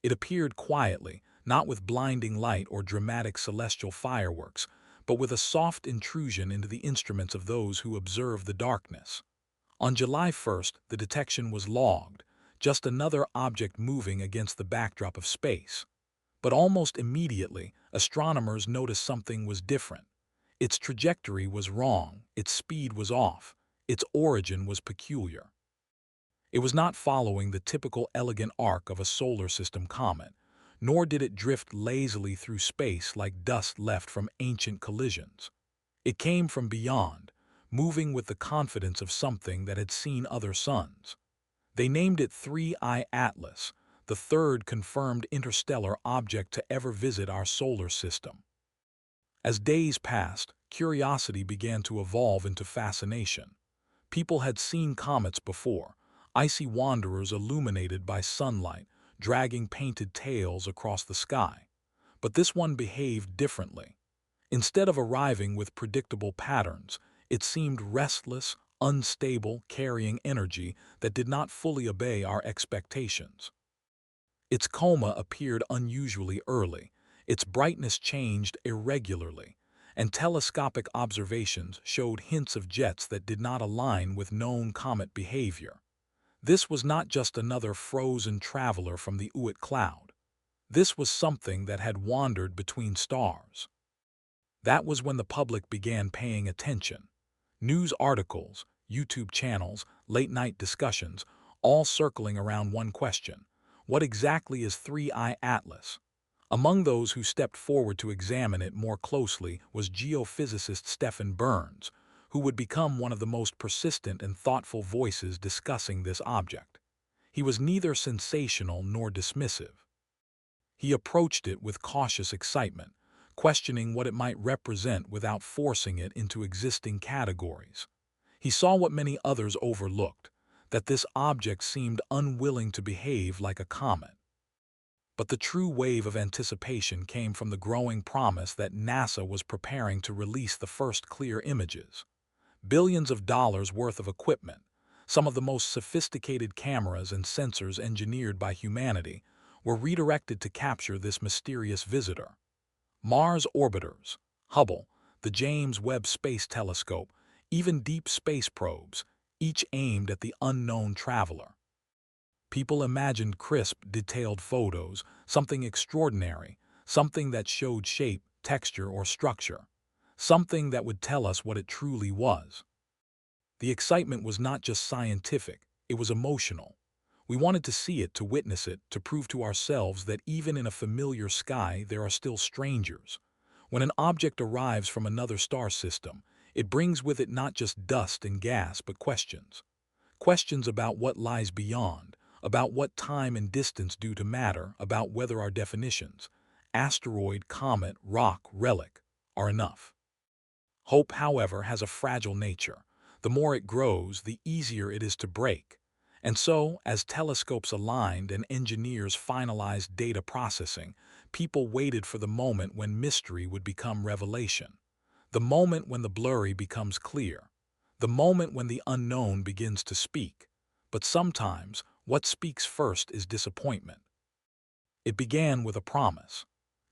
It appeared quietly, not with blinding light or dramatic celestial fireworks, but with a soft intrusion into the instruments of those who observe the darkness. On July 1st, the detection was logged, just another object moving against the backdrop of space. But almost immediately, astronomers noticed something was different. Its trajectory was wrong, its speed was off, its origin was peculiar. It was not following the typical elegant arc of a solar system comet, nor did it drift lazily through space like dust left from ancient collisions. It came from beyond, moving with the confidence of something that had seen other suns. They named it 3I Atlas, the third confirmed interstellar object to ever visit our solar system. As days passed, curiosity began to evolve into fascination. People had seen comets before, icy wanderers illuminated by sunlight, dragging painted tails across the sky. But this one behaved differently. Instead of arriving with predictable patterns, it seemed restless, unstable, carrying energy that did not fully obey our expectations. Its coma appeared unusually early, its brightness changed irregularly, and telescopic observations showed hints of jets that did not align with known comet behavior. This was not just another frozen traveler from the Oort cloud. This was something that had wandered between stars. That was when the public began paying attention. News articles, YouTube channels, late-night discussions, all circling around one question: what exactly is 3I Atlas? Among those who stepped forward to examine it more closely was geophysicist Stephen Burns, who would become one of the most persistent and thoughtful voices discussing this object. He was neither sensational nor dismissive. He approached it with cautious excitement, questioning what it might represent without forcing it into existing categories. He saw what many others overlooked, that this object seemed unwilling to behave like a comet. But the true wave of anticipation came from the growing promise that NASA was preparing to release the first clear images. Billions of dollars worth of equipment, some of the most sophisticated cameras and sensors engineered by humanity, were redirected to capture this mysterious visitor. Mars orbiters, Hubble, the James Webb Space Telescope, even deep space probes, each aimed at the unknown traveler. People imagined crisp, detailed photos, something extraordinary, something that showed shape, texture, or structure, something that would tell us what it truly was. The excitement was not just scientific, it was emotional. We wanted to see it, to witness it, to prove to ourselves that even in a familiar sky there are still strangers. When an object arrives from another star system, it brings with it not just dust and gas, but questions. Questions about what lies beyond, about what time and distance do to matter, about whether our definitions, asteroid, comet, rock, relic, are enough. Hope, however, has a fragile nature. The more it grows, the easier it is to break. And so, as telescopes aligned and engineers finalized data processing, people waited for the moment when mystery would become revelation. The moment when the blurry becomes clear. The moment when the unknown begins to speak. But sometimes, what speaks first is disappointment. It began with a promise.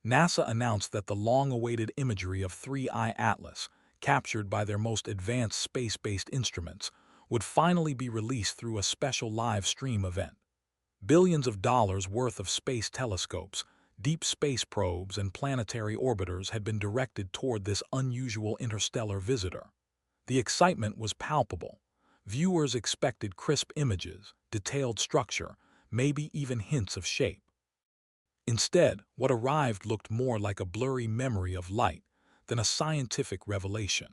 NASA announced that the long-awaited imagery of 3I Atlas, captured by their most advanced space-based instruments, would finally be released through a special live stream event. Billions of dollars worth of space telescopes, deep space probes, and planetary orbiters had been directed toward this unusual interstellar visitor. The excitement was palpable. Viewers expected crisp images, detailed structure, maybe even hints of shape. Instead, what arrived looked more like a blurry memory of light than a scientific revelation.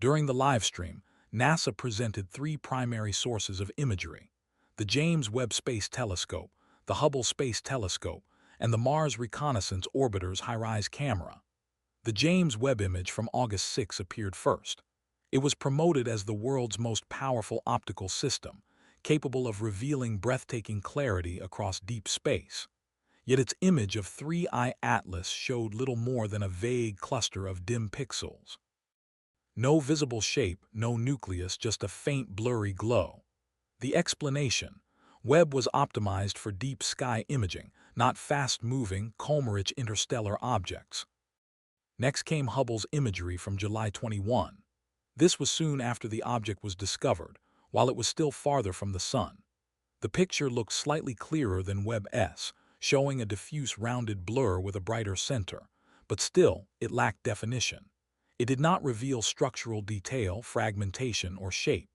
During the livestream, NASA presented three primary sources of imagery: the James Webb Space Telescope, the Hubble Space Telescope, and the Mars Reconnaissance Orbiter's HiRISE camera. The James Webb image from August 6 appeared first. It was promoted as the world's most powerful optical system, capable of revealing breathtaking clarity across deep space. Yet its image of 3I Atlas showed little more than a vague cluster of dim pixels. No visible shape, no nucleus, just a faint blurry glow. The explanation: Webb was optimized for deep sky imaging, not fast-moving, Comet interstellar objects. Next came Hubble's imagery from July 21. This was soon after the object was discovered, while it was still farther from the Sun. The picture looked slightly clearer than Webb's, showing a diffuse rounded blur with a brighter center, but still, it lacked definition. It did not reveal structural detail, fragmentation, or shape.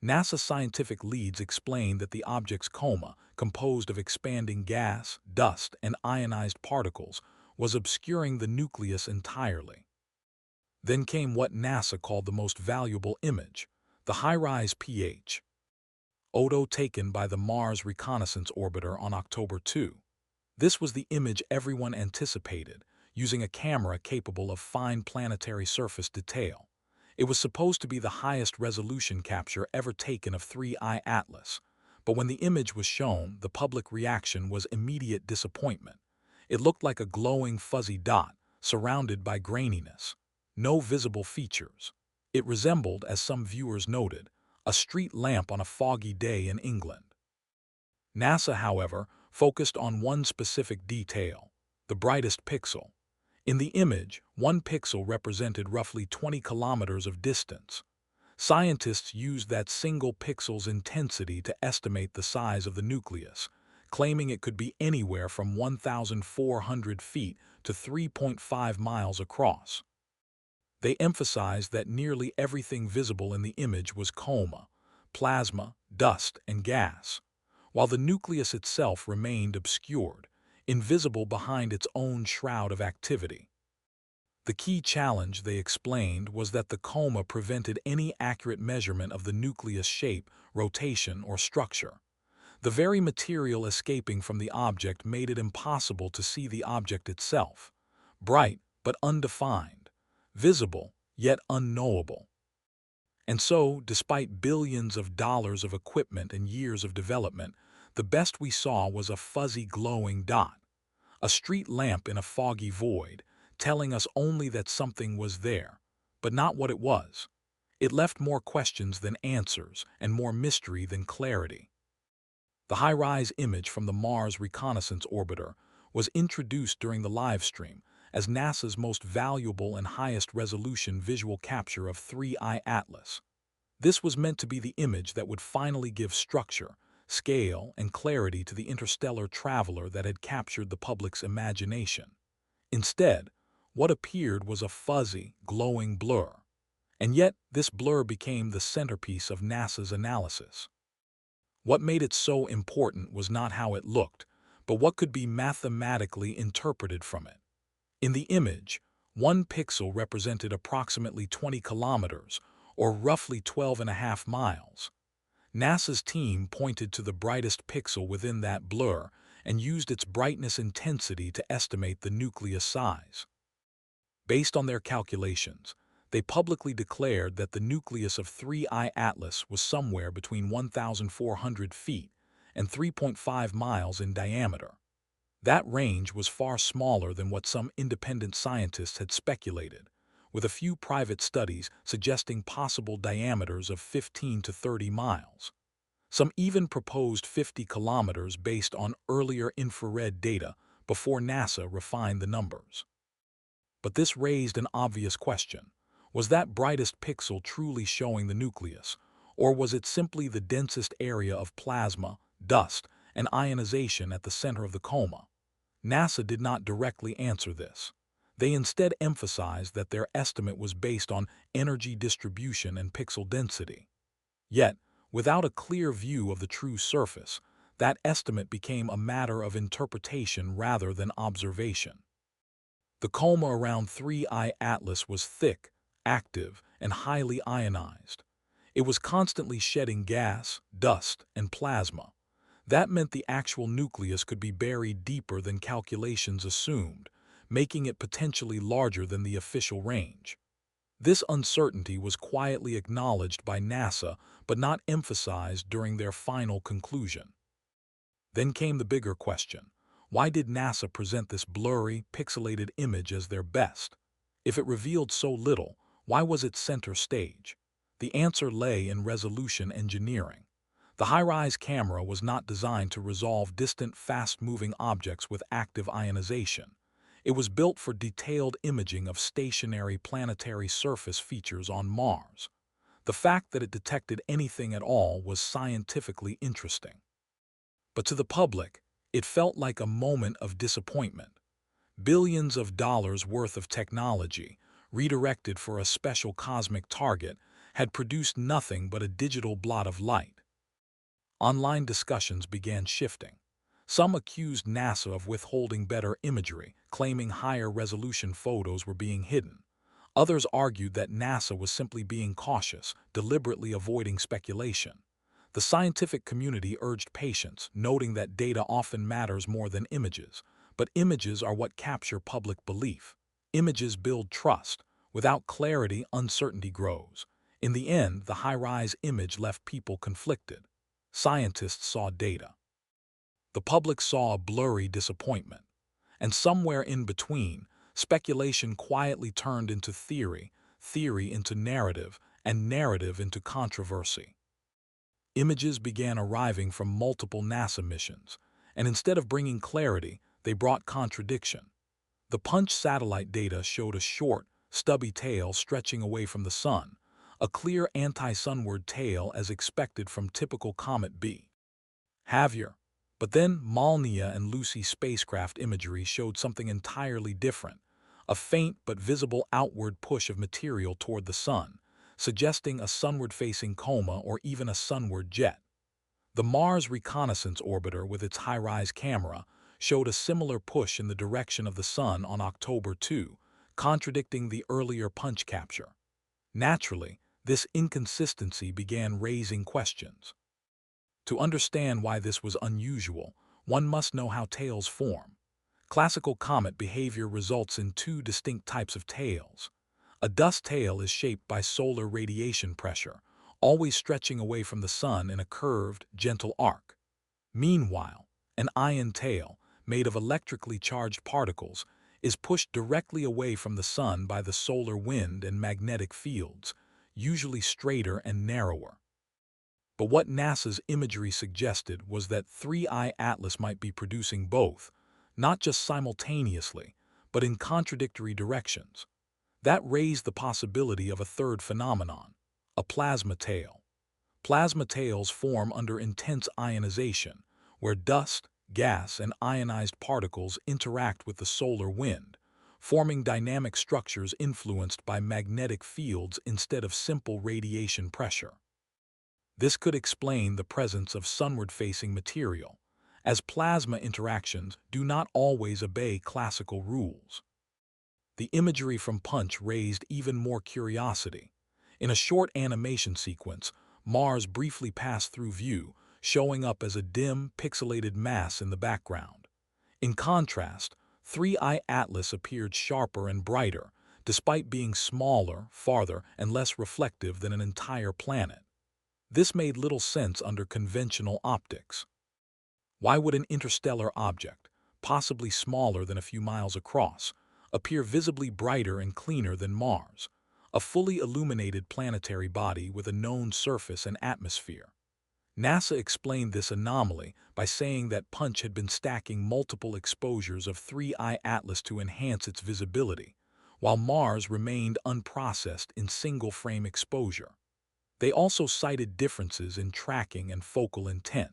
NASA scientific leads explained that the object's coma, composed of expanding gas, dust, and ionized particles, was obscuring the nucleus entirely. Then came what NASA called the most valuable image, the high-rise photo taken by the Mars Reconnaissance Orbiter on October 2. This was the image everyone anticipated, using a camera capable of fine planetary surface detail. It was supposed to be the highest resolution capture ever taken of 3I Atlas, but when the image was shown, the public reaction was immediate disappointment. It looked like a glowing fuzzy dot, surrounded by graininess. No visible features. It resembled, as some viewers noted, a street lamp on a foggy day in England. NASA, however, focused on one specific detail, the brightest pixel. In the image, one pixel represented roughly 20 kilometers of distance. Scientists used that single pixel's intensity to estimate the size of the nucleus, claiming it could be anywhere from 1,400 feet to 3.5 miles across. They emphasized that nearly everything visible in the image was coma, plasma, dust, and gas, while the nucleus itself remained obscured, invisible behind its own shroud of activity. The key challenge, they explained, was that the coma prevented any accurate measurement of the nucleus shape, rotation, or structure. The very material escaping from the object made it impossible to see the object itself, bright but undefined, visible yet unknowable. And so, despite billions of dollars of equipment and years of development, the best we saw was a fuzzy glowing dot, a street lamp in a foggy void, telling us only that something was there, but not what it was. It left more questions than answers and more mystery than clarity. The high-rise image from the Mars Reconnaissance Orbiter was introduced during the live stream as NASA's most valuable and highest-resolution visual capture of 3I Atlas. This was meant to be the image that would finally give structure, scale, and clarity to the interstellar traveler that had captured the public's imagination. Instead, what appeared was a fuzzy, glowing blur. And yet, this blur became the centerpiece of NASA's analysis. What made it so important was not how it looked, but what could be mathematically interpreted from it. In the image, one pixel represented approximately 20 kilometers, or roughly 12.5 miles. NASA's team pointed to the brightest pixel within that blur and used its brightness intensity to estimate the nucleus size. Based on their calculations, they publicly declared that the nucleus of 3I Atlas was somewhere between 1,400 feet and 3.5 miles in diameter. That range was far smaller than what some independent scientists had speculated, with a few private studies suggesting possible diameters of 15 to 30 miles. Some even proposed 50 kilometers based on earlier infrared data before NASA refined the numbers. But this raised an obvious question. Was that brightest pixel truly showing the nucleus, or was it simply the densest area of plasma, dust, and ionization at the center of the coma? NASA did not directly answer this. They instead emphasized that their estimate was based on energy distribution and pixel density. Yet, without a clear view of the true surface, that estimate became a matter of interpretation rather than observation. The coma around 3I Atlas was thick, active, and highly ionized. It was constantly shedding gas, dust, and plasma. That meant the actual nucleus could be buried deeper than calculations assumed, making it potentially larger than the official range. This uncertainty was quietly acknowledged by NASA but not emphasized during their final conclusion. Then came the bigger question. Why did NASA present this blurry, pixelated image as their best? If it revealed so little, why was it center stage? The answer lay in resolution engineering. The high-rise camera was not designed to resolve distant, fast-moving objects with active ionization. It was built for detailed imaging of stationary planetary surface features on Mars. The fact that it detected anything at all was scientifically interesting. But to the public, it felt like a moment of disappointment. Billions of dollars worth of technology, redirected for a special cosmic target, had produced nothing but a digital blot of light. Online discussions began shifting. Some accused NASA of withholding better imagery, claiming higher-resolution photos were being hidden. Others argued that NASA was simply being cautious, deliberately avoiding speculation. The scientific community urged patience, noting that data often matters more than images. But images are what capture public belief. Images build trust. Without clarity, uncertainty grows. In the end, the high-rise image left people conflicted. Scientists saw data. The public saw a blurry disappointment. And somewhere in between, speculation quietly turned into theory, theory into narrative, and narrative into controversy. Images began arriving from multiple NASA missions, and instead of bringing clarity, they brought contradiction. The Punch satellite data showed a short, stubby tail stretching away from the sun, a clear anti-sunward tail as expected from typical Comet B. Behavior. But then Molniya and Lucy spacecraft imagery showed something entirely different, a faint but visible outward push of material toward the sun, suggesting a sunward-facing coma or even a sunward jet. The Mars Reconnaissance Orbiter with its high-rise camera showed a similar push in the direction of the sun on October 2, contradicting the earlier Punch capture. Naturally, this inconsistency began raising questions. To understand why this was unusual, one must know how tails form. Classical comet behavior results in two distinct types of tails. A dust tail is shaped by solar radiation pressure, always stretching away from the sun in a curved, gentle arc. Meanwhile, an ion tail, made of electrically charged particles, is pushed directly away from the sun by the solar wind and magnetic fields, usually straighter and narrower. But what NASA's imagery suggested was that 3I Atlas might be producing both, not just simultaneously, but in contradictory directions. That raised the possibility of a third phenomenon, a plasma tail. Plasma tails form under intense ionization, where dust, gas, and ionized particles interact with the solar wind, forming dynamic structures influenced by magnetic fields instead of simple radiation pressure. This could explain the presence of sunward-facing material, as plasma interactions do not always obey classical rules. The imagery from Punch raised even more curiosity. In a short animation sequence, Mars briefly passed through view, showing up as a dim, pixelated mass in the background. In contrast, 3I Atlas appeared sharper and brighter, despite being smaller, farther, and less reflective than an entire planet. This made little sense under conventional optics. Why would an interstellar object, possibly smaller than a few miles across, appear visibly brighter and cleaner than Mars, a fully illuminated planetary body with a known surface and atmosphere? NASA explained this anomaly by saying that Punch had been stacking multiple exposures of 3I Atlas to enhance its visibility, while Mars remained unprocessed in single-frame exposure. They also cited differences in tracking and focal intent.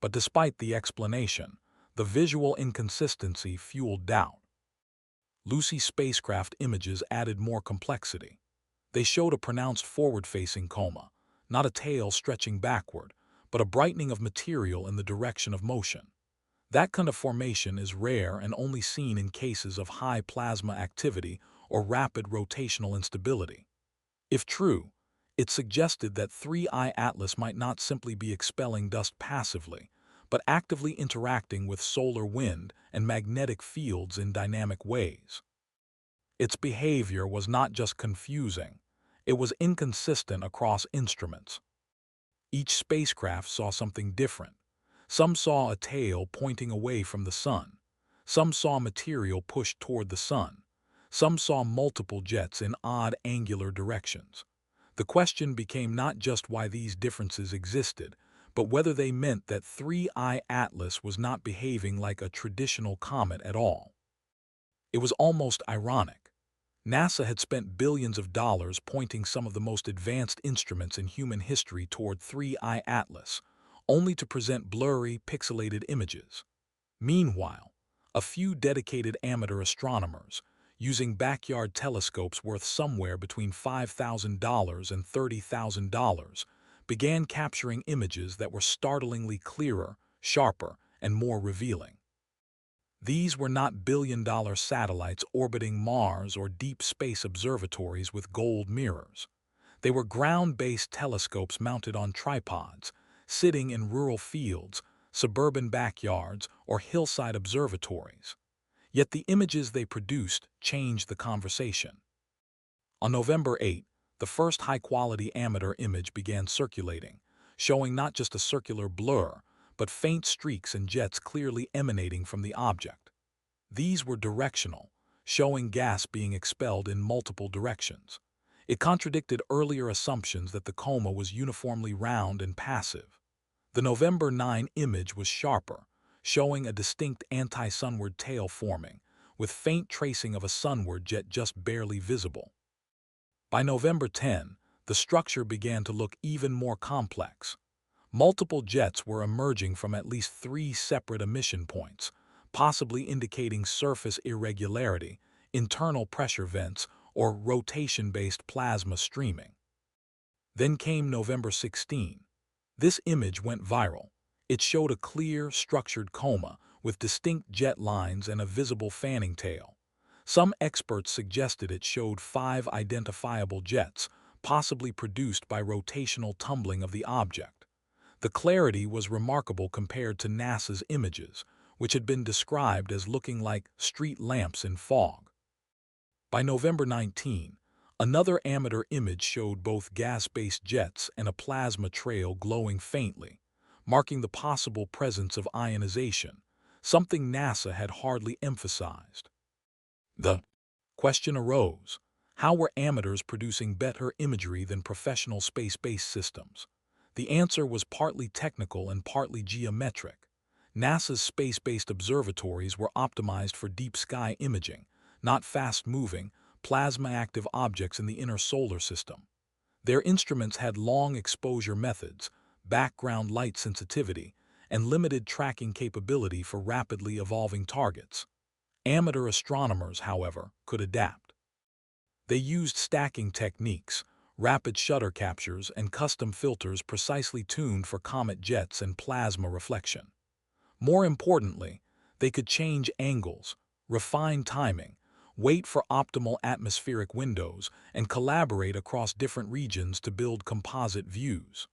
But despite the explanation, the visual inconsistency fueled doubt. Lucy spacecraft images added more complexity. They showed a pronounced forward-facing coma, not a tail stretching backward, but a brightening of material in the direction of motion. That kind of formation is rare and only seen in cases of high plasma activity or rapid rotational instability. If true, it suggested that 3I Atlas might not simply be expelling dust passively, but actively interacting with solar wind and magnetic fields in dynamic ways. Its behavior was not just confusing, it was inconsistent across instruments. Each spacecraft saw something different. Some saw a tail pointing away from the sun. Some saw material pushed toward the sun. Some saw multiple jets in odd angular directions. The question became not just why these differences existed, but whether they meant that 3I Atlas was not behaving like a traditional comet at all. It was almost ironic. NASA had spent billions of dollars pointing some of the most advanced instruments in human history toward 3I Atlas, only to present blurry, pixelated images. Meanwhile, a few dedicated amateur astronomers, using backyard telescopes worth somewhere between $5,000 and $30,000, began capturing images that were startlingly clearer, sharper, and more revealing. These were not billion-dollar satellites orbiting Mars or deep space observatories with gold mirrors. They were ground-based telescopes mounted on tripods, sitting in rural fields, suburban backyards, or hillside observatories. Yet the images they produced changed the conversation. On November 8, the first high-quality amateur image began circulating, showing not just a circular blur, but faint streaks and jets clearly emanating from the object. These were directional, showing gas being expelled in multiple directions. It contradicted earlier assumptions that the coma was uniformly round and passive. The November 9 image was sharper, showing a distinct anti-sunward tail forming, with faint tracing of a sunward jet just barely visible. By November 10, the structure began to look even more complex. Multiple jets were emerging from at least 3 separate emission points, possibly indicating surface irregularity, internal pressure vents, or rotation-based plasma streaming. Then came November 16. This image went viral. It showed a clear, structured coma with distinct jet lines and a visible fanning tail. Some experts suggested it showed 5 identifiable jets, possibly produced by rotational tumbling of the object. The clarity was remarkable compared to NASA's images, which had been described as looking like street lamps in fog. By November 19, another amateur image showed both gas-based jets and a plasma trail glowing faintly, marking the possible presence of ionization, something NASA had hardly emphasized. The question arose: how were amateurs producing better imagery than professional space-based systems? The answer was partly technical and partly geometric. NASA's space-based observatories were optimized for deep sky imaging, not fast-moving, plasma-active objects in the inner solar system. Their instruments had long exposure methods, background light sensitivity, and limited tracking capability for rapidly evolving targets. Amateur astronomers, however, could adapt. They used stacking techniques, rapid shutter captures, and custom filters precisely tuned for comet jets and plasma reflection. More importantly, they could change angles, refine timing, wait for optimal atmospheric windows, and collaborate across different regions to build composite views.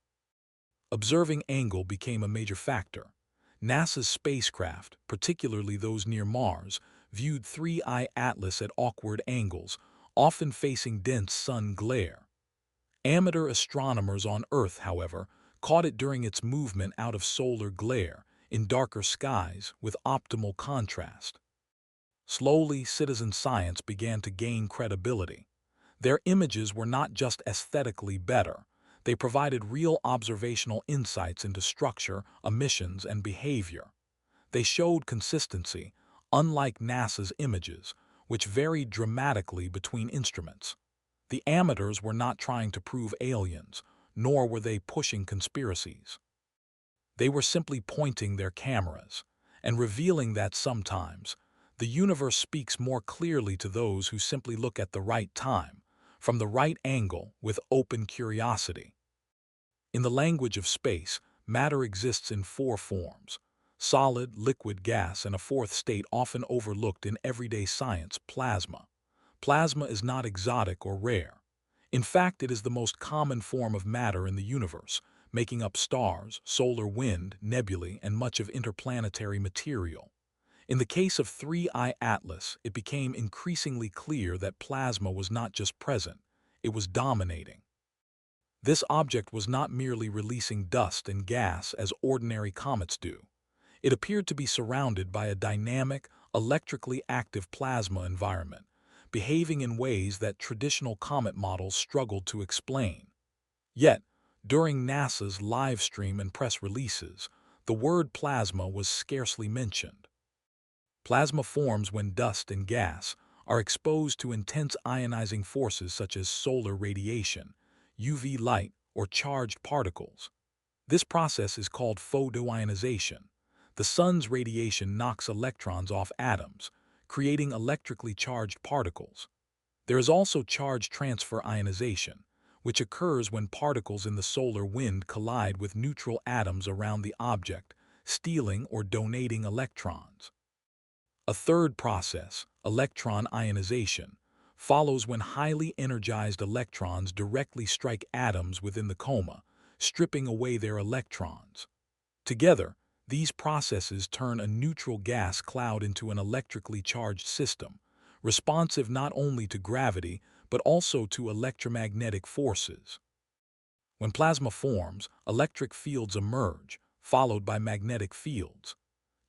Observing angle became a major factor. NASA's spacecraft, particularly those near Mars, viewed 3I Atlas at awkward angles, often facing dense sun glare. Amateur astronomers on Earth, however, caught it during its movement out of solar glare, in darker skies, with optimal contrast. Slowly, citizen science began to gain credibility. Their images were not just aesthetically better, they provided real observational insights into structure, emissions, and behavior. They showed consistency, unlike NASA's images, which varied dramatically between instruments. The amateurs were not trying to prove aliens, nor were they pushing conspiracies. They were simply pointing their cameras and revealing that sometimes the universe speaks more clearly to those who simply look at the right time, from the right angle, with open curiosity. In the language of space, matter exists in 4 forms: solid, liquid, gas, and a 4th state often overlooked in everyday science: plasma. Plasma is not exotic or rare. In fact, it is the most common form of matter in the universe, making up stars, solar wind, nebulae, and much of interplanetary material. In the case of 3I Atlas, it became increasingly clear that plasma was not just present, it was dominating. This object was not merely releasing dust and gas as ordinary comets do. It appeared to be surrounded by a dynamic, electrically active plasma environment, behaving in ways that traditional comet models struggled to explain. Yet, During NASA's live stream and press releases, the word plasma was scarcely mentioned. Plasma forms when dust and gas are exposed to intense ionizing forces such as solar radiation, UV light, or charged particles. This process is called photoionization. The sun's radiation knocks electrons off atoms, creating electrically charged particles. There is also charge transfer ionization, which occurs when particles in the solar wind collide with neutral atoms around the object, stealing or donating electrons. A third process, electron ionization, follows when highly energized electrons directly strike atoms within the coma, stripping away their electrons. Together, these processes turn a neutral gas cloud into an electrically charged system, responsive not only to gravity but also to electromagnetic forces. When plasma forms, electric fields emerge, followed by magnetic fields.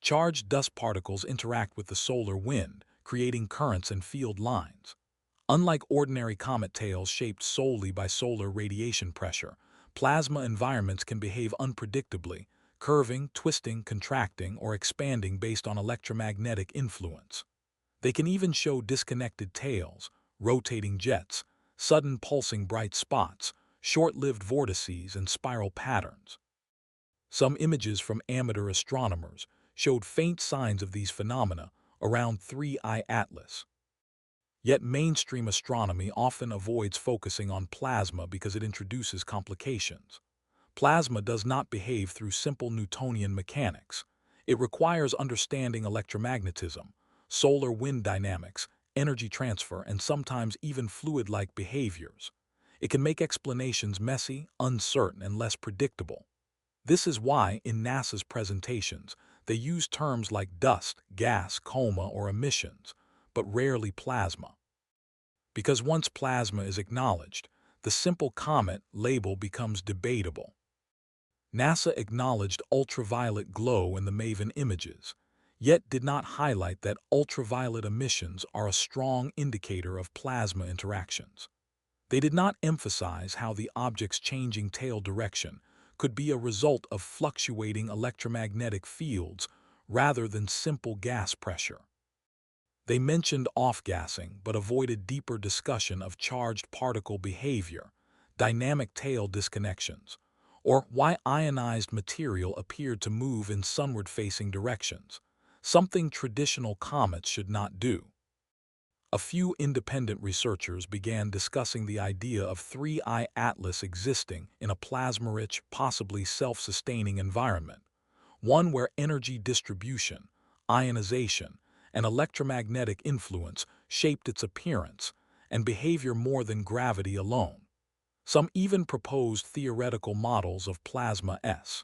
Charged dust particles interact with the solar wind, creating currents and field lines. Unlike ordinary comet tails shaped solely by solar radiation pressure, plasma environments can behave unpredictably, curving, twisting, contracting, or expanding based on electromagnetic influence. They can even show disconnected tails, rotating jets, sudden pulsing bright spots, short-lived vortices, and spiral patterns. Some images from amateur astronomers showed faint signs of these phenomena around 3I Atlas. Yet mainstream astronomy often avoids focusing on plasma because it introduces complications. Plasma does not behave through simple Newtonian mechanics. It requires understanding electromagnetism, solar wind dynamics, energy transfer, and sometimes even fluid-like behaviors. It can make explanations messy, uncertain, and less predictable. This is why, in NASA's presentations, they use terms like dust, gas, coma, or emissions, but rarely plasma. Because once plasma is acknowledged, the simple comet label becomes debatable. NASA acknowledged ultraviolet glow in the MAVEN images, yet did not highlight that ultraviolet emissions are a strong indicator of plasma interactions. They did not emphasize how the object's changing tail direction could be a result of fluctuating electromagnetic fields rather than simple gas pressure. They mentioned off-gassing but avoided deeper discussion of charged particle behavior, dynamic tail disconnections, or why ionized material appeared to move in sunward-facing directions, something traditional comets should not do. A few independent researchers began discussing the idea of 3I Atlas existing in a plasma-rich, possibly self-sustaining environment, one where energy distribution, ionization, and electromagnetic influence shaped its appearance and behavior more than gravity alone. Some even proposed theoretical models of plasma-S,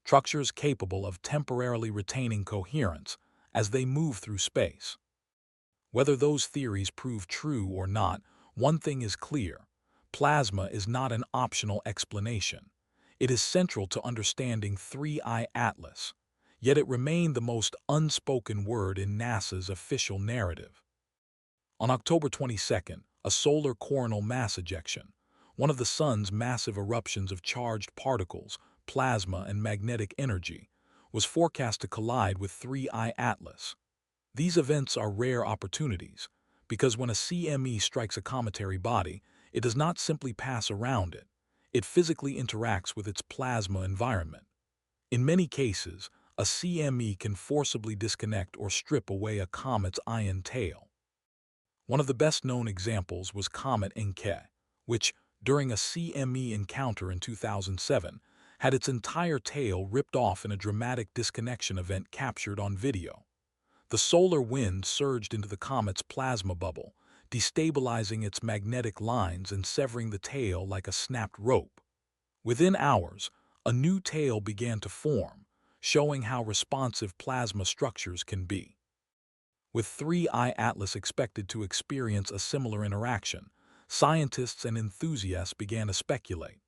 structures capable of temporarily retaining coherence as they move through space. Whether those theories prove true or not, one thing is clear: plasma is not an optional explanation. It is central to understanding 3I Atlas, yet it remained the most unspoken word in NASA's official narrative. On October 22nd, a solar coronal mass ejection, one of the sun's massive eruptions of charged particles, plasma, and magnetic energy, was forecast to collide with 3I Atlas. These events are rare opportunities, because when a CME strikes a cometary body, it does not simply pass around it. It physically interacts with its plasma environment. In many cases, a CME can forcibly disconnect or strip away a comet's ion tail. One of the best-known examples was Comet Encke, which, during a CME encounter in 2007, had its entire tail ripped off in a dramatic disconnection event captured on video. The solar wind surged into the comet's plasma bubble, destabilizing its magnetic lines and severing the tail like a snapped rope. Within hours, a new tail began to form, showing how responsive plasma structures can be. With 3I Atlas expected to experience a similar interaction, scientists and enthusiasts began to speculate.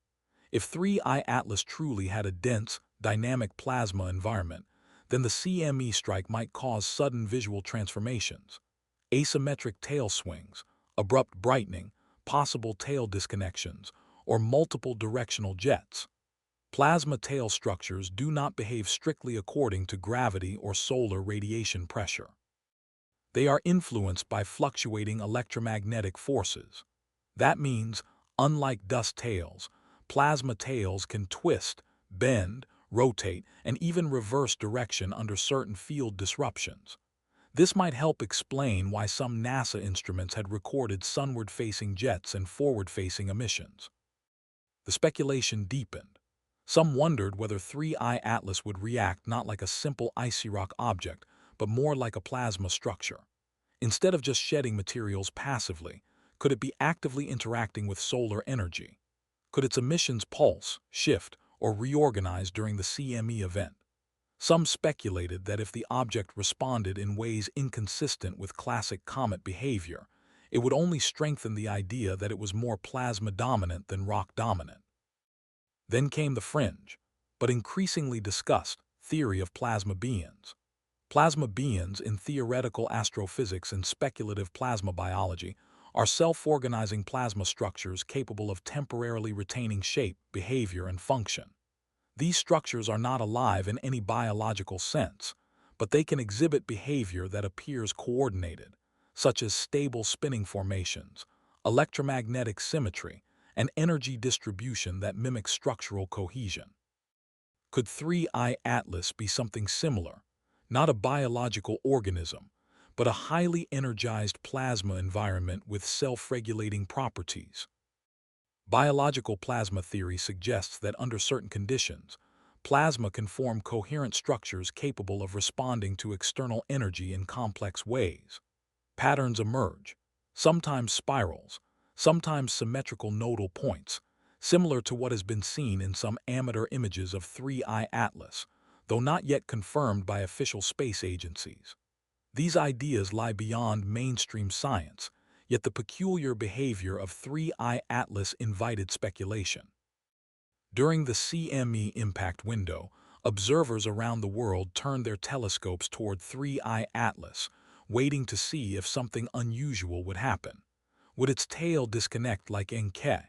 If 3I Atlas truly had a dense, dynamic plasma environment, then the CME strike might cause sudden visual transformations, asymmetric tail swings, abrupt brightening, possible tail disconnections, or multiple directional jets. Plasma tail structures do not behave strictly according to gravity or solar radiation pressure. They are influenced by fluctuating electromagnetic forces. That means, unlike dust tails, plasma tails can twist, bend, rotate, and even reverse direction under certain field disruptions. This might help explain why some NASA instruments had recorded sunward-facing jets and forward-facing emissions. The speculation deepened. Some wondered whether 3I Atlas would react not like a simple icy rock object, but more like a plasma structure. Instead of just shedding materials passively, could it be actively interacting with solar energy? Could its emissions pulse, shift, or reorganize during the CME event? Some speculated that if the object responded in ways inconsistent with classic comet behavior, it would only strengthen the idea that it was more plasma-dominant than rock-dominant. Then came the fringe, but increasingly discussed, theory of plasma beings. Plasma beings in theoretical astrophysics and speculative plasma biology are self-organizing plasma structures capable of temporarily retaining shape, behavior, and function. These structures are not alive in any biological sense, but they can exhibit behavior that appears coordinated, such as stable spinning formations, electromagnetic symmetry, and energy distribution that mimics structural cohesion. Could 3I Atlas be something similar? Not a biological organism, but a highly energized plasma environment with self-regulating properties. Biological plasma theory suggests that under certain conditions, plasma can form coherent structures capable of responding to external energy in complex ways. Patterns emerge, sometimes spirals, sometimes symmetrical nodal points, similar to what has been seen in some amateur images of 3I Atlas, though not yet confirmed by official space agencies. These ideas lie beyond mainstream science, yet the peculiar behavior of 3I Atlas invited speculation. During the CME impact window, observers around the world turned their telescopes toward 3I Atlas, waiting to see if something unusual would happen. Would its tail disconnect like Encke?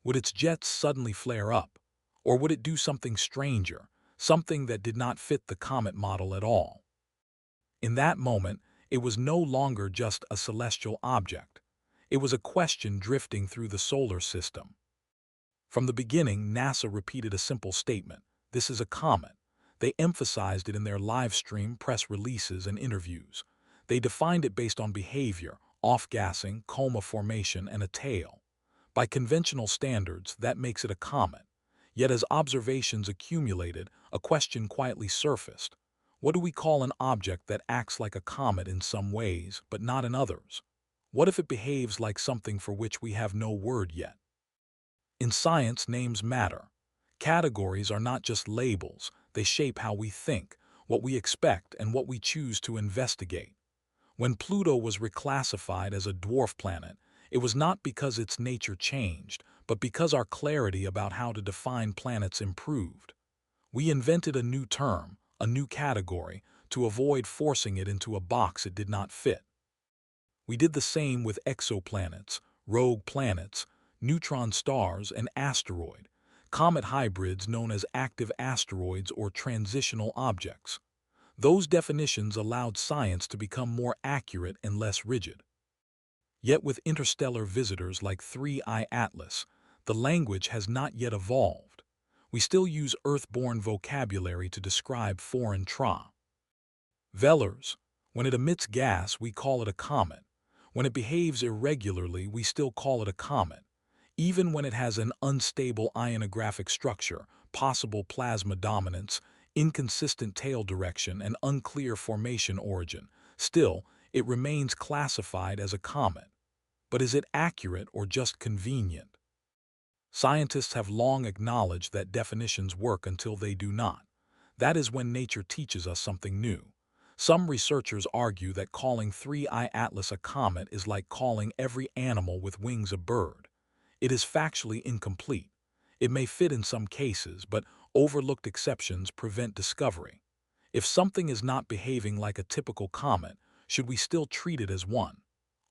Would its jets suddenly flare up? Or would it do something stranger, something that did not fit the comet model at all? In that moment, it was no longer just a celestial object. It was a question drifting through the solar system. From the beginning, NASA repeated a simple statement: this is a comet. They emphasized it in their live stream, press releases, and interviews. They defined it based on behavior, off-gassing, coma formation, and a tail. By conventional standards, that makes it a comet. Yet as observations accumulated, a question quietly surfaced. What do we call an object that acts like a comet in some ways, but not in others? What if it behaves like something for which we have no word yet? In science, names matter. Categories are not just labels, they shape how we think, what we expect, and what we choose to investigate. When Pluto was reclassified as a dwarf planet, it was not because its nature changed, but because our clarity about how to define planets improved. We invented a new term, a new category, to avoid forcing it into a box it did not fit. We did the same with exoplanets, rogue planets, neutron stars, and asteroid, comet hybrids known as active asteroids or transitional objects. Those definitions allowed science to become more accurate and less rigid. Yet with interstellar visitors like 3I Atlas, the language has not yet evolved. We still use Earth-born vocabulary to describe foreign tra. Velars. When it emits gas, we call it a comet. When it behaves irregularly, we still call it a comet. Even when it has an unstable ionographic structure, possible plasma dominance, inconsistent tail direction, and unclear formation origin, still, it remains classified as a comet. But is it accurate or just convenient? Scientists have long acknowledged that definitions work until they do not. That is when nature teaches us something new. Some researchers argue that calling 3I Atlas a comet is like calling every animal with wings a bird. It is factually incomplete. It may fit in some cases, but overlooked exceptions prevent discovery. If something is not behaving like a typical comet, should we still treat it as one?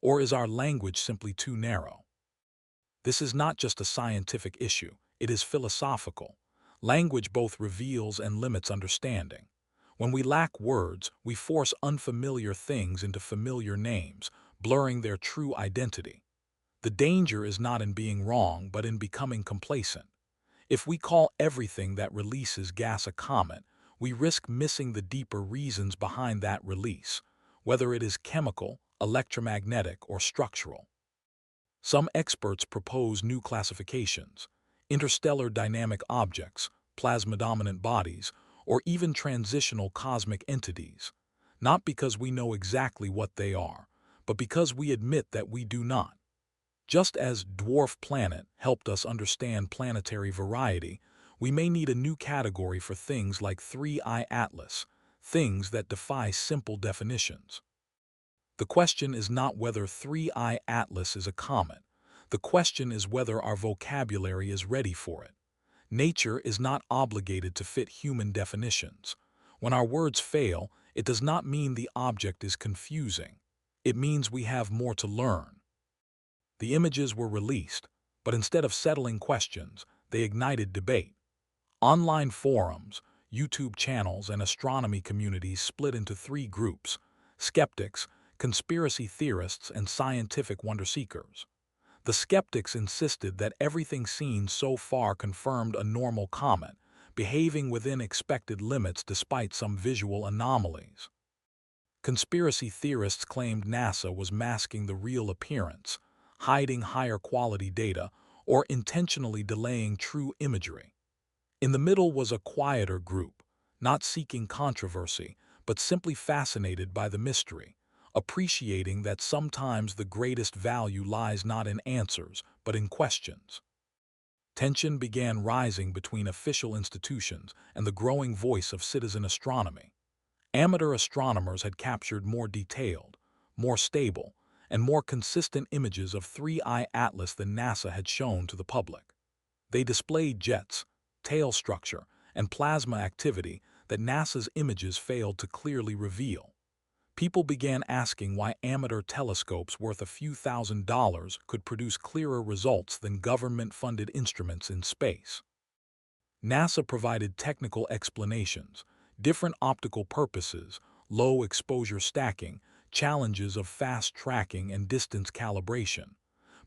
Or is our language simply too narrow? This is not just a scientific issue, it is philosophical. Language both reveals and limits understanding. When we lack words, we force unfamiliar things into familiar names, blurring their true identity. The danger is not in being wrong, but in becoming complacent. If we call everything that releases gas a comet, we risk missing the deeper reasons behind that release, whether it is chemical, electromagnetic, or structural. Some experts propose new classifications: interstellar dynamic objects, plasma-dominant bodies, or even transitional cosmic entities, not because we know exactly what they are, but because we admit that we do not. Just as dwarf planet helped us understand planetary variety, we may need a new category for things like 3-eye atlas, things that defy simple definitions. The question is not whether 3-eye atlas is a comet. The question is whether our vocabulary is ready for it. Nature is not obligated to fit human definitions. When our words fail, it does not mean the object is confusing. It means we have more to learn. The images were released, but instead of settling questions, they ignited debate. Online forums, YouTube channels, and astronomy communities split into three groups: skeptics, conspiracy theorists, and scientific wonder-seekers. The skeptics insisted that everything seen so far confirmed a normal comet, behaving within expected limits despite some visual anomalies. Conspiracy theorists claimed NASA was masking the real appearance, hiding higher quality data, or intentionally delaying true imagery. In the middle was a quieter group, not seeking controversy, but simply fascinated by the mystery, appreciating that sometimes the greatest value lies not in answers, but in questions. Tension began rising between official institutions and the growing voice of citizen astronomy. Amateur astronomers had captured more detailed, more stable, and more consistent images of 3-eye atlas than NASA had shown to the public. They displayed jets, tail structure, and plasma activity that NASA's images failed to clearly reveal. People began asking why amateur telescopes worth a few $1,000s could produce clearer results than government-funded instruments in space. NASA provided technical explanations: different optical purposes, low exposure stacking, challenges of fast tracking, and distance calibration.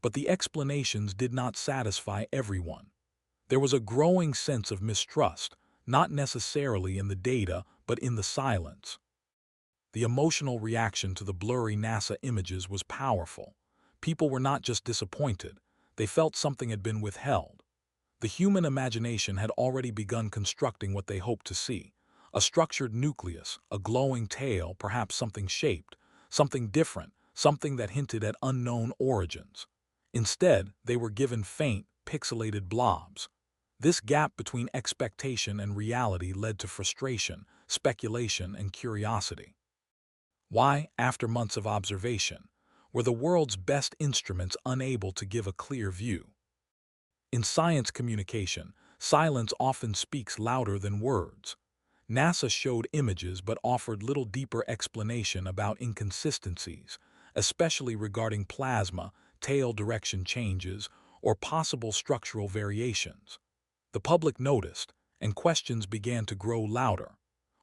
But the explanations did not satisfy everyone. There was a growing sense of mistrust, not necessarily in the data, but in the silence. The emotional reaction to the blurry NASA images was powerful. People were not just disappointed, they felt something had been withheld. The human imagination had already begun constructing what they hoped to see: a structured nucleus, a glowing tail, perhaps something shaped, something different, something that hinted at unknown origins. Instead, they were given faint, pixelated blobs. This gap between expectation and reality led to frustration, speculation, and curiosity. Why, after months of observation, were the world's best instruments unable to give a clear view? In science communication, silence often speaks louder than words. NASA showed images but offered little deeper explanation about inconsistencies, especially regarding plasma, tail direction changes, or possible structural variations. The public noticed, and questions began to grow louder.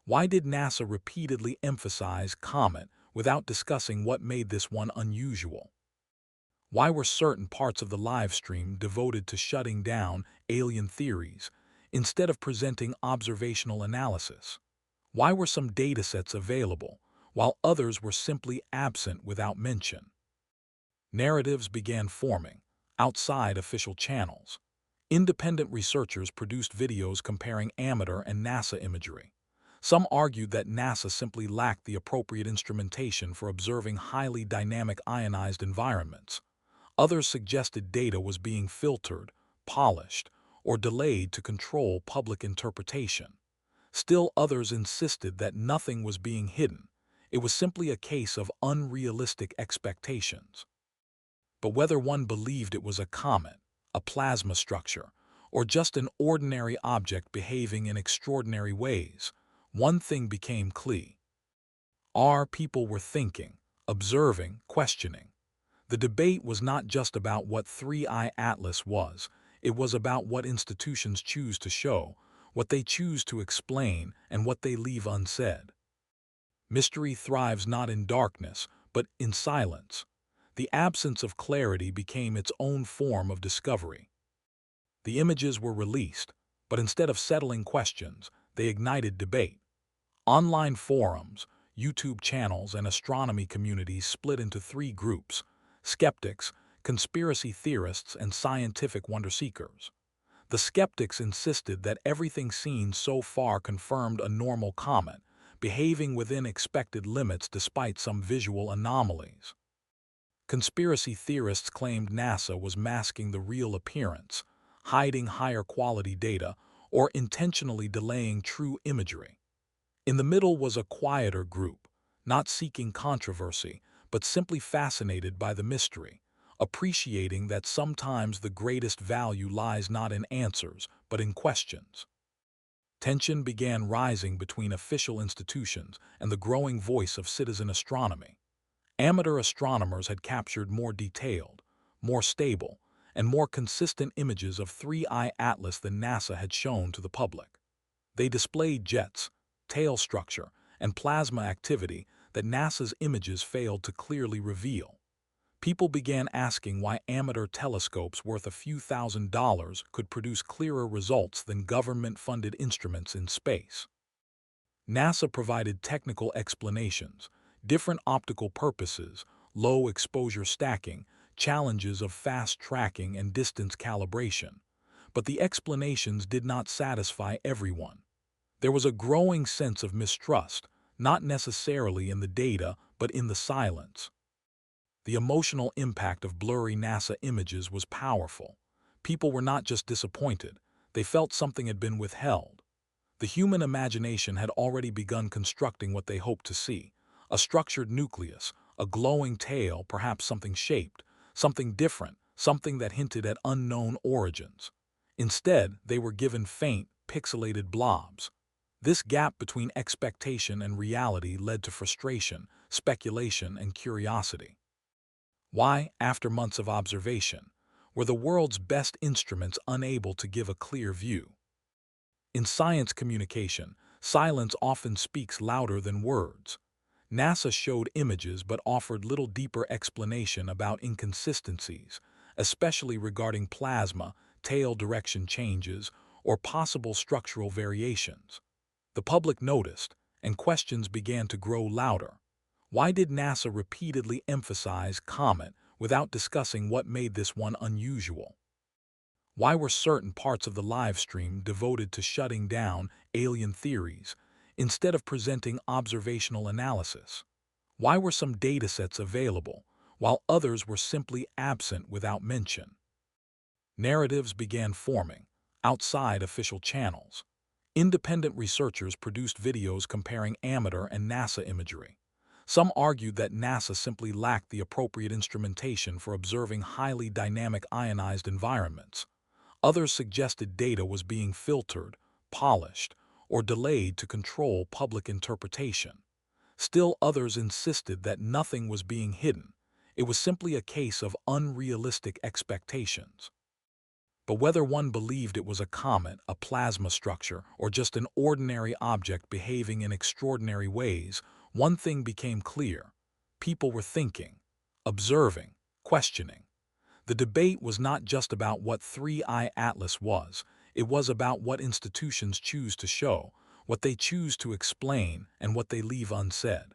Why did NASA repeatedly emphasize Comet without discussing what made this one unusual? Why were certain parts of the live stream devoted to shutting down alien theories instead of presenting observational analysis? Why were some datasets available while others were simply absent without mention? Narratives began forming outside official channels. Independent researchers produced videos comparing amateur and NASA imagery. Some argued that NASA simply lacked the appropriate instrumentation for observing highly dynamic ionized environments. Others suggested data was being filtered, polished, or delayed to control public interpretation. Still others insisted that nothing was being hidden. It was simply a case of unrealistic expectations. But whether one believed it was a comet, a plasma structure, or just an ordinary object behaving in extraordinary ways, one thing became clear. Our people were thinking, observing, questioning. The debate was not just about what 3-Eye Atlas was, it was about what institutions choose to show, what they choose to explain, and what they leave unsaid. Mystery thrives not in darkness, but in silence. The absence of clarity became its own form of discovery. The images were released, but instead of settling questions, they ignited debate. Online forums, YouTube channels, and astronomy communities split into three groups: skeptics, conspiracy theorists, and scientific wonder-seekers. The skeptics insisted that everything seen so far confirmed a normal comet, behaving within expected limits despite some visual anomalies. Conspiracy theorists claimed NASA was masking the real appearance, hiding higher quality data, or intentionally delaying true imagery. In the middle was a quieter group, not seeking controversy, but simply fascinated by the mystery, appreciating that sometimes the greatest value lies not in answers, but in questions. Tension began rising between official institutions and the growing voice of citizen astronomy. Amateur astronomers had captured more detailed, more stable, and more consistent images of 3-Eye Atlas than NASA had shown to the public. They displayed jets, tail structure, and plasma activity that NASA's images failed to clearly reveal. People began asking why amateur telescopes worth a few $1,000s could produce clearer results than government-funded instruments in space. NASA provided technical explanations: different optical purposes, low exposure stacking, challenges of fast tracking, and distance calibration. But the explanations did not satisfy everyone. There was a growing sense of mistrust, not necessarily in the data, but in the silence. The emotional impact of blurry NASA images was powerful. People were not just disappointed, they felt something had been withheld. The human imagination had already begun constructing what they hoped to see: a structured nucleus, a glowing tail, perhaps something shaped, something different, something that hinted at unknown origins. Instead, they were given faint, pixelated blobs. This gap between expectation and reality led to frustration, speculation, and curiosity. Why, after months of observation, were the world's best instruments unable to give a clear view? In science communication, silence often speaks louder than words. NASA showed images but offered little deeper explanation about inconsistencies, especially regarding plasma, tail direction changes, or possible structural variations. The public noticed, and questions began to grow louder. Why did NASA repeatedly emphasize Comet without discussing what made this one unusual? Why were certain parts of the live stream devoted to shutting down alien theories instead of presenting observational analysis? Why were some datasets available while others were simply absent without mention? Narratives began forming outside official channels. Independent researchers produced videos comparing amateur and NASA imagery. Some argued that NASA simply lacked the appropriate instrumentation for observing highly dynamic ionized environments. Others suggested data was being filtered, polished, or delayed to control public interpretation. Still others insisted that nothing was being hidden. It was simply a case of unrealistic expectations. But whether one believed it was a comet, a plasma structure, or just an ordinary object behaving in extraordinary ways, one thing became clear: people were thinking, observing, questioning. The debate was not just about what 3-Eye Atlas was, it was about what institutions choose to show, what they choose to explain, and what they leave unsaid.